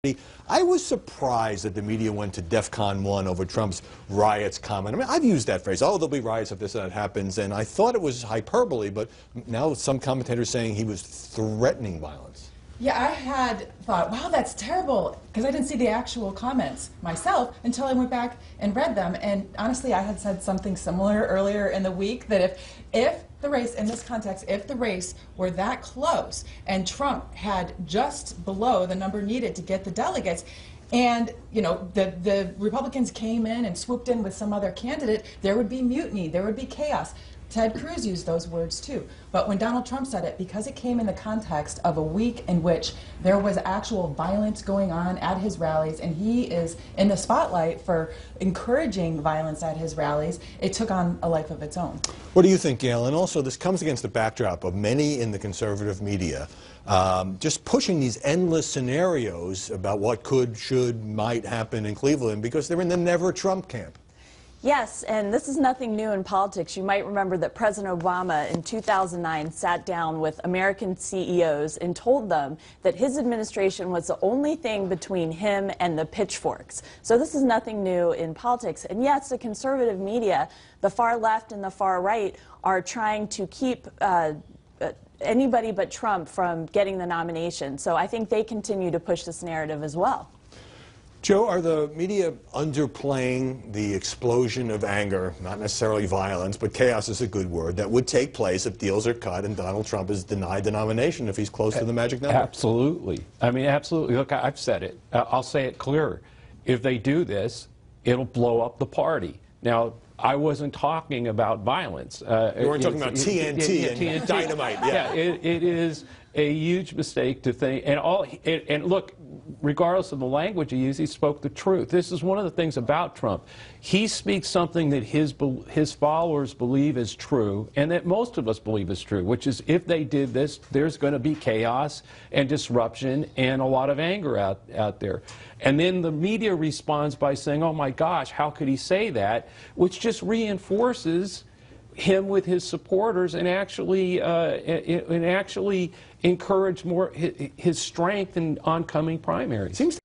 I was surprised that the media went to DEFCON 1 over Trump's riots comment. I mean, I've used that phrase, oh, there'll be riots if this and that happens, and I thought it was hyperbole, but now some commentators saying he was threatening violence. Yeah, I had thought, wow, that's terrible, because I didn't see the actual comments myself until I went back and read them. And honestly, I had said something similar earlier in the week, that if the race, in this context, if the race were that close and Trump had just below the number needed to get the delegates, and you know the Republicans came in and swooped in with some other candidate, there would be mutiny, there would be chaos. Ted Cruz used those words too. But when Donald Trump said it, because it came in the context of a week in which there was actual violence going on at his rallies, and he is in the spotlight for encouraging violence at his rallies, it took on a life of its own. What do you think, Gail? And also, this comes against the backdrop of many in the conservative media just pushing these endless scenarios about what could, should, might happen in Cleveland because they're in the never Trump camp. Yes, and this is nothing new in politics. You might remember that President Obama in 2009 sat down with American CEOs and told them that his administration was the only thing between him and the pitchforks. So this is nothing new in politics. And yes, the conservative media, the far left and the far right, are trying to keep anybody but Trump from getting the nomination. So I think they continue to push this narrative as well. Joe, are the media underplaying the explosion of anger, not necessarily violence, but chaos is a good word, that would take place if deals are cut and Donald Trump is denied the nomination if he's close to the magic number? Absolutely. I mean, absolutely. Look, I've said it. I'll say it clearer. If they do this, it'll blow up the party. Now, I wasn't talking about violence. You weren't talking about TNT and dynamite. Yeah, it is a huge mistake to think. And look, regardless of the language he used, he spoke the truth. This is one of the things about Trump. He speaks something that his followers believe is true, and that most of us believe is true, which is if they did this, there's going to be chaos and disruption and a lot of anger out there. And then the media responds by saying, oh my gosh, how could he say that? Which just reinforces him with his supporters and actually encourage more his strength in oncoming primaries.